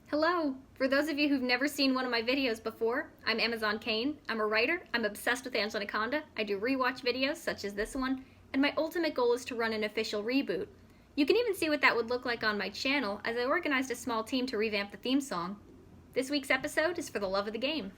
Hello! For those of you who've never seen one of my videos before, I'm AmazzonKane. I'm a writer, I'm obsessed with Anaconda, I do rewatch videos such as this one, and my ultimate goal is to run an official reboot. You can even see what that would look like on my channel, as I organized a small team to revamp the theme song. This week's episode is for the love of the game.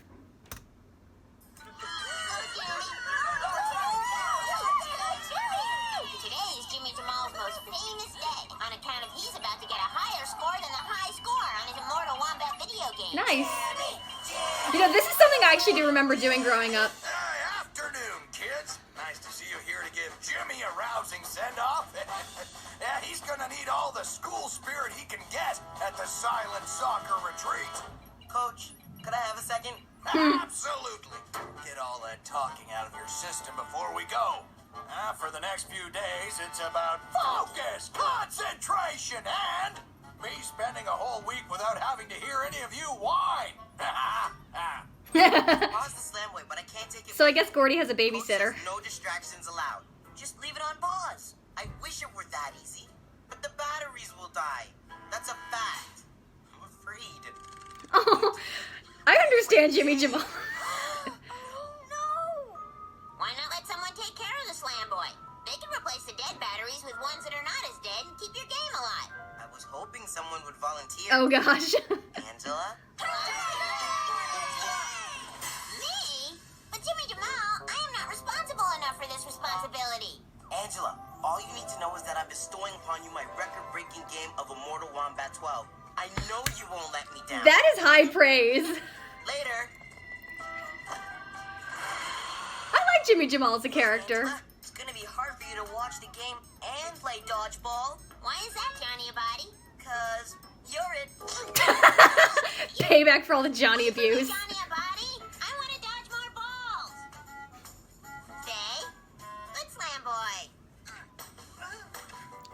Today is Jimmy Jamal's most famous day, on account of he's about to get a higher score than the high score on his Immortal Wombat video game. Nice! You know, this is something I actually do remember doing growing up. Afternoon, kids. Nice to see you here to give Jimmy a rousing send-off. Yeah, he's gonna need all the school spirit he can get at the silent soccer retreat. Coach, could I have a second? Absolutely. Get all that talking out of your system before we go. For the next few days, it's about focus, concentration, and me spending a whole week without having to hear any of you whine. Pause the slamboy, but I can't take it. So I guess Gordy has a Coach babysitter. says no distractions allowed. Just leave it on pause. I wish it were that easy, but the batteries will die. That's a fact. I'm afraid. Oh, I understand Jimmy Jamal. Why not let someone take care of the Slamboy? They can replace the dead batteries with ones that are not as dead and keep your game alive. I was hoping someone would volunteer. Oh gosh. Angela? Me? But Jimmy Jamal, I am not responsible enough for this responsibility. Angela, all you need to know is that I'm bestowing upon you my record-breaking game of Immortal Wombat 12. I know you won't let me down. That is high praise. Later. I like Jimmy Jamal as a character. Angela, it's gonna be hard for you to watch the game and play dodgeball. Why is that, Johnny Abadi? 'Cause you're it. Payback for all the Johnny abuse. Johnny Abadi, I want to dodge more balls. Say, good Slamboy.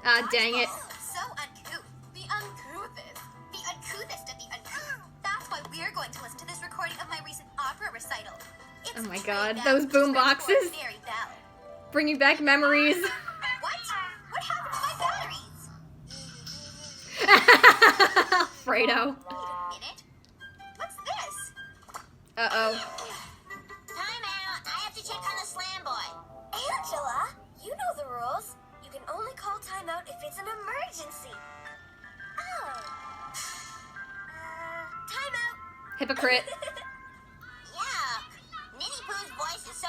Ah, dang it. So uncouth. The uncouthest. The uncouthest of the uncouth. That's why we're going to listen to this recording of my recent opera recital. It's Oh my Trey God, Bell, those boom French boxes. word Mary Bell. Bringing back memories. What? What happened to my batteries? Fredo. Wait a minute. What's this? Uh-oh. Time out. I have to check on the Slamboy. Angela, you know the rules. You can only call timeout if it's an emergency. Oh. Timeout. Hypocrite. Yuck. Ninny Pooh's voice is so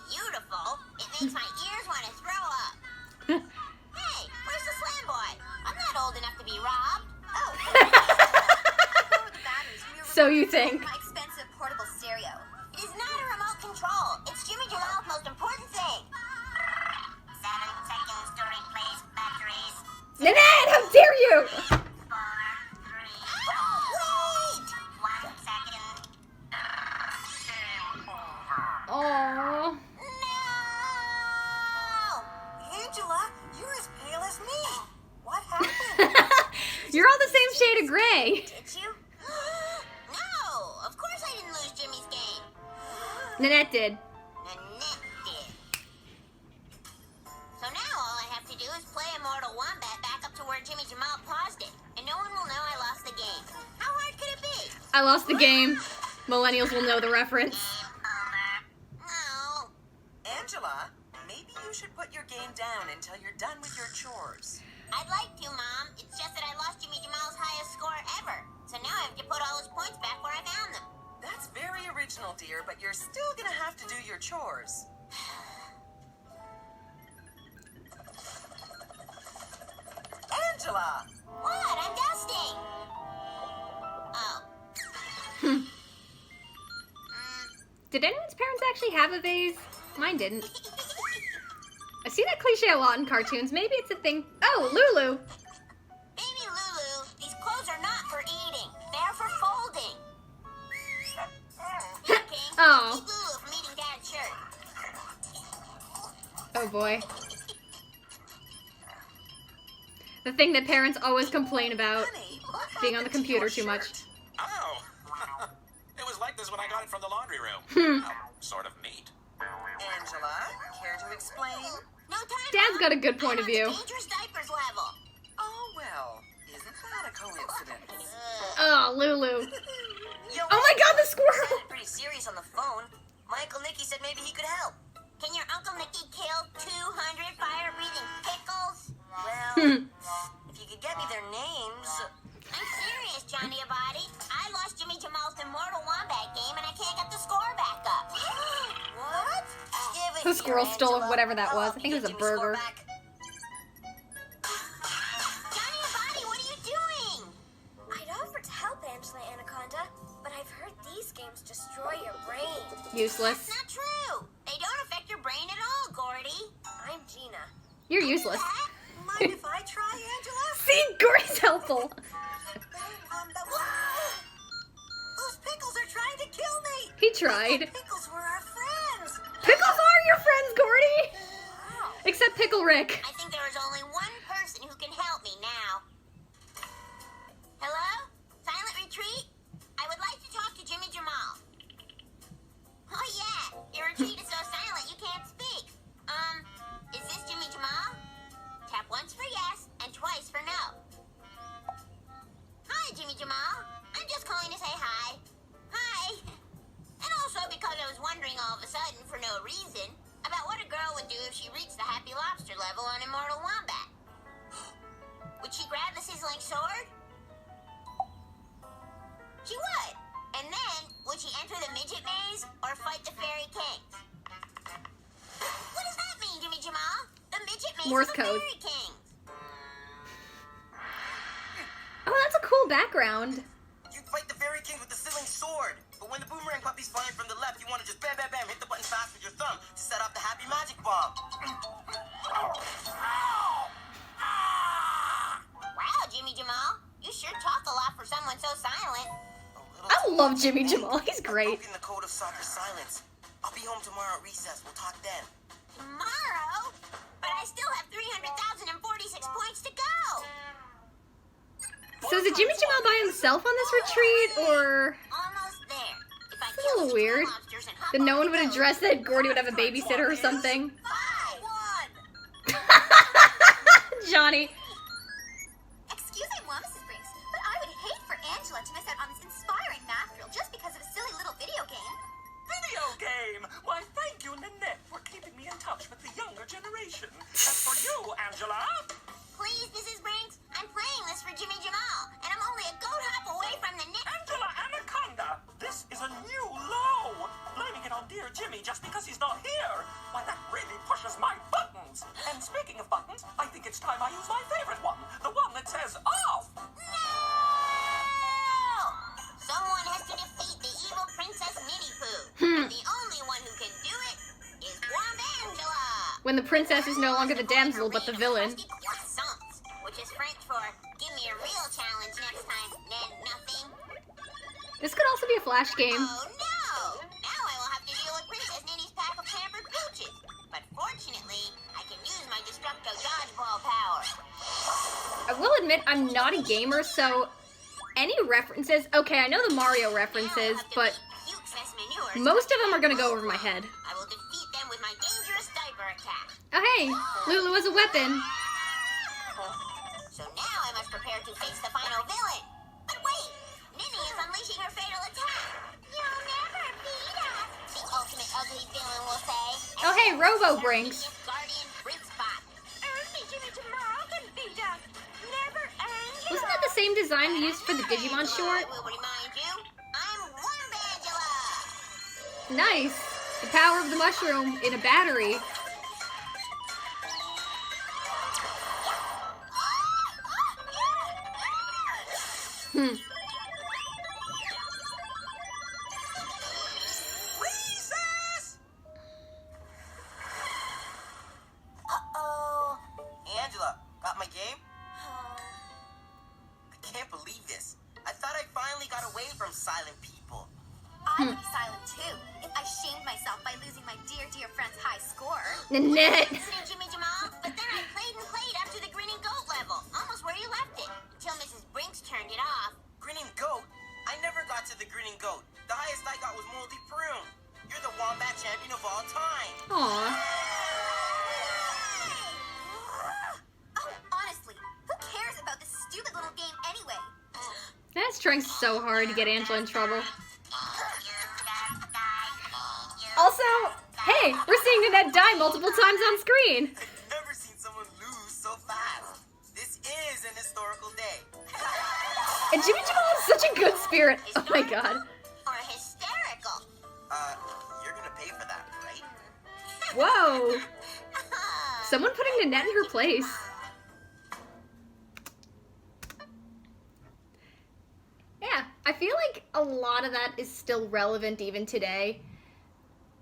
beautiful, it makes my ears want to throw up. Hey, where's the Slamboy? I'm not old enough to be robbed. Oh. Borrow the batteries from your So you remote think. control, my expensive portable stereo. It is not a remote control. It's Jimmy Jamal's most important thing. 7 seconds to replace batteries. Nanette, how dare you! 4, 3, wait! 1 second. Game over. Aww. No! Angela, you're as pale as me. What happened? You're all the same shade of gray. Did you? No! Of course I didn't lose Jimmy's game. Nanette did. Nanette did. So now all I have to do is play Immortal Wombat back up to where Jimmy Jamal paused it, and no one will know I lost the game. How hard could it be? I lost the game. Millennials will know the reference. Game over. No. Angela, maybe you should put your game down until you're done with your chores. I'd like to, Mom. It's just that I lost Jimmy Jamal's highest score ever. So now I have to put all his points back where I found them. That's very original, dear, but you're still gonna have to do your chores. Angela! What? I'm dusting. Oh. Did anyone's parents actually have a vase? Mine didn't. I see that cliche a lot in cartoons. Maybe it's a thing. Oh, Lulu. Baby Lulu, these clothes are not for eating. They're for folding. Here, King. Oh. Keep Lulu from eating Dad's shirt. Oh boy. The thing that parents always complain about. Honey, what Being on the happened to computer your too much. shirt? Oh. It was like this when I got it from the laundry room. Sort of neat. Angela, care to explain? No time. Dad's Mom. got a good point I'm of on view. the dangerous diapers level. Oh, well, isn't that a coincidence? Oh, Lulu. Yo, Oh my god, the you squirrel! sounded pretty serious on the phone. My Uncle Nicky said maybe he could help. Can your Uncle Nicky kill 200 fire-breathing pickles? Well, if you could get me their names. I'm serious, Johnny Abadi. I lost Jimmy Jamal's Immortal Wombat game and I can't get the score back up. What? Give it The here, squirrel stole Angela. whatever that I'll was. help I think you it was a get Jimmy's score burger. back. Johnny Abadi, what are you doing? I'd offer to help Angela Anaconda, but I've heard these games destroy your brain. Useless. Not true. They don't affect your brain at all, Gordy. I'm Gina. You're useless. Mind if I try, Angela? See, Gordy's helpful. Those pickles are trying to kill me. He tried. Pickles were our friends. Pickles are your friends, Gordy! Wow. Except Pickle Rick. I think there is only one person who can help me now. Hello? Silent Retreat? I would like to talk to Jimmy Jamal. Oh yeah, your retreat is so silent you can't speak. Is this Jimmy Jamal? Tap once for yes and twice for no. Hi, Jimmy Jamal. I'm just calling to say hi. Hi. And also because I was wondering all of a sudden, for no reason, about what a girl would do if she reached the Happy Lobster level on Immortal Wombat. Would she grab the sizzling sword? She would. And then, would she enter the midget maze or fight the fairy kings? What does that mean, Jimmy Jamal? The midget maze Morse of the code. fairy kings. Oh, that's a cool background. You'd fight the fairy king with the sizzling sword. But when the boomerang puppy's flying from the left, you want to just bam, bam, bam, hit the button fast with your thumb to set off the happy magic bomb. Wow, Jimmy Jamal. You sure talk a lot for someone so silent. I love Jimmy Jamal. He's great. Broken the code of soccer silence. I'll be home tomorrow at recess. We'll talk then. Tomorrow? But I still have 300,046 points to go. So is it Jimmy Jamal by himself on this retreat, or... Almost there. If I It's a kill little the weird lobsters and hop that no on one the would boat. address that Gordy would have a babysitter or something? 5. Johnny. Excuse me, Mrs. Briggs, but I would hate for Angela to miss out on this inspiring math drill just because of a silly little video game. Video game! Why, thank you, Nanette, for keeping me in touch with the younger generation. As for you, Angela, Please, Mrs. Brinks, I'm playing this for Jimmy Jamal, and I'm only a goat hop away from the net. Angela Anaconda, this is a new low. Blaming it on dear Jimmy just because he's not here. Why, that really pushes my buttons. And speaking of buttons, I think it's time I use my favorite one. The one that says off. No! Someone has to defeat the evil Princess Minnie Pooh. And the only one who can do it is Womangela. When the princess is no longer the damsel, but the villain. Croissants, which is French for give me a real challenge next time, then nothing. This could also be a flash game. Oh no! Now I will have to deal with Princess Minnie's pack of pampered pooches. But fortunately, I can use my Destructo dodgeball power. I will admit, I'm not a gamer, so any references... Okay, I know the Mario references, but most of them are gonna go over my head. I will defeat them with my dangerous diaper attack. Oh hey, Lulu has a weapon. So now I must prepare to face the final villain. But wait, Minnie is unleashing her fatal attack. You'll never beat us, the ultimate ugly villain will say. Oh hey, Robo Brinks. Guardian Brinkspot. Only Jimmy Jamal can beat us. Never Angela. Wasn't that the same design we used for the Digimon short? I will remind you, I'm Wombangela. Nice. The power of the mushroom in a battery. recess! Uh-oh. Angela, got my game? I can't believe this. I thought I finally got away from silent people. I would be silent too if I shamed myself by losing my dear, dear friend's high score. Nanette. Listening, Jimmy Jamal, but then I played and played up to the grinning goat level, almost where you left it, until Mrs. Brinks turned it off. Grinning goat? I never got to the grinning goat. The highest I got was moldy prune. You're the wombat champion of all time. Aw. Oh, honestly, who cares about this stupid little game anyway? That's trying so hard to get Angela in trouble. Also, hey, we're seeing Nanette die multiple times on screen. I've never seen someone lose so fast. This is an historical day. And Jimmy Jamal is such a good spirit. Oh my god. Or hysterical. You're gonna pay for that, right? Whoa. Someone putting Nanette in her place. Yeah, I feel like a lot of that is still relevant even today.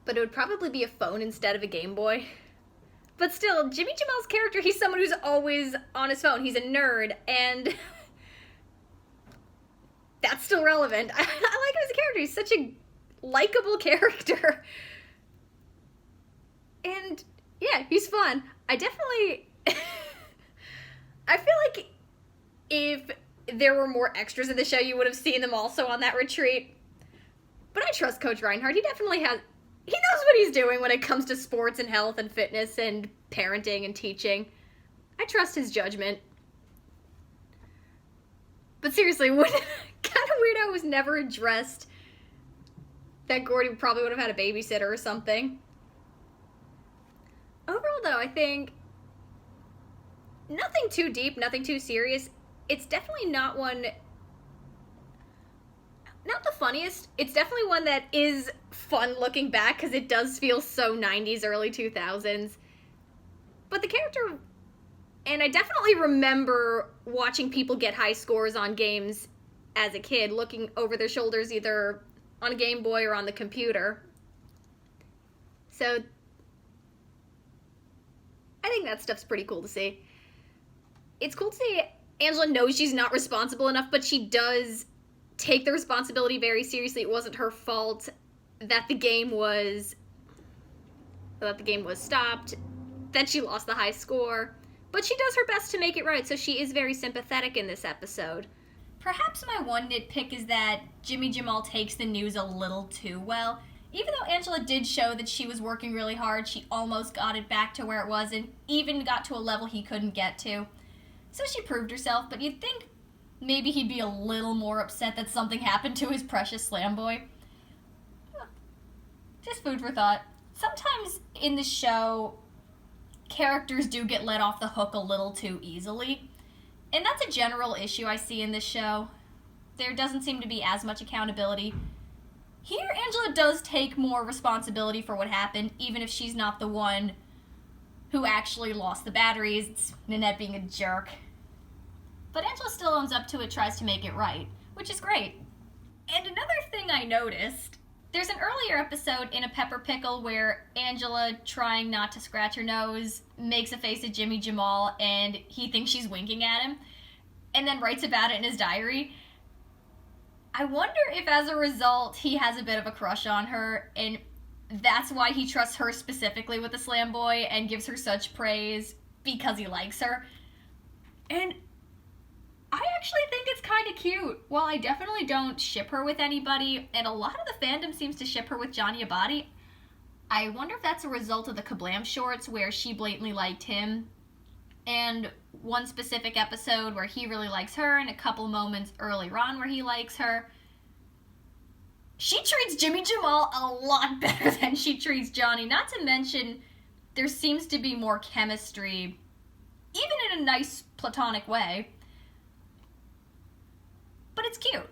But it would probably be a phone instead of a Game Boy. But still, Jimmy Jamal's character, he's someone who's always on his phone. He's a nerd, and that's still relevant. I like him as a character. He's such a likable character. And yeah, he's fun. I definitely... I feel like if there were more extras in the show, you would have seen them also on that retreat. But I trust Coach Reinhardt. He definitely has... He knows what he's doing when it comes to sports and health and fitness and parenting and teaching. I trust his judgment. But seriously, what kind of weirdo was never addressed that Gordy probably would have had a babysitter or something? Overall, though, I think nothing too deep, nothing too serious. It's definitely not one... Not the funniest. It's definitely one that is fun looking back because it does feel so 90s, early 2000s. But the character... And I definitely remember watching people get high scores on games as a kid, looking over their shoulders either on a Game Boy or on the computer. So I think that stuff's pretty cool to see. It's cool to see Angela knows she's not responsible enough, but she does take the responsibility very seriously. It wasn't her fault that the game was stopped, that she lost the high score, but she does her best to make it right, so she is very sympathetic in this episode. Perhaps my one nitpick is that Jimmy Jamal takes the news a little too well. Even though Angela did show that she was working really hard, she almost got it back to where it was and even got to a level he couldn't get to. So she proved herself, but you'd think maybe he'd be a little more upset that something happened to his precious slamboy. Just food for thought. Sometimes in the show, characters do get let off the hook a little too easily. And that's a general issue I see in this show. There doesn't seem to be as much accountability. Here, Angela does take more responsibility for what happened, even if she's not the one who actually lost the batteries. It's Nanette being a jerk. But Angela still owns up to it, tries to make it right, which is great. And another thing I noticed, there's an earlier episode in A Pepper Pickle where Angela, trying not to scratch her nose, makes a face at Jimmy Jamal and he thinks she's winking at him, and then writes about it in his diary. I wonder if as a result he has a bit of a crush on her, and that's why he trusts her specifically with the slamboy and gives her such praise, because he likes her. And I actually think it's kind of cute. While I definitely don't ship her with anybody, and a lot of the fandom seems to ship her with Johnny Abadi, I wonder if that's a result of the Kablam shorts where she blatantly liked him, and one specific episode where he really likes her, and a couple moments earlier on where he likes her. She treats Jimmy Jamal a lot better than she treats Johnny, not to mention there seems to be more chemistry, even in a nice platonic way. But it's cute.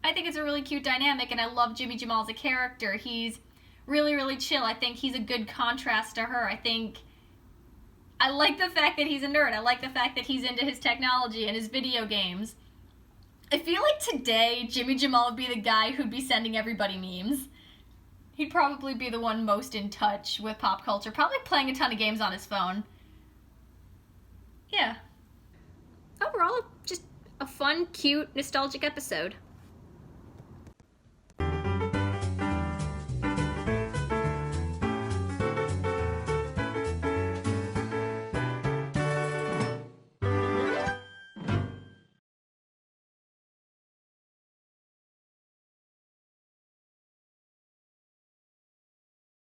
I think it's a really cute dynamic, and I love Jimmy Jamal as a character. He's really, really chill. I think he's a good contrast to her. I like the fact that he's a nerd. I like the fact that he's into his technology and his video games. I feel like today, Jimmy Jamal would be the guy who'd be sending everybody memes. He'd probably be the one most in touch with pop culture, probably playing a ton of games on his phone. Yeah. Overall, just a fun, cute, nostalgic episode.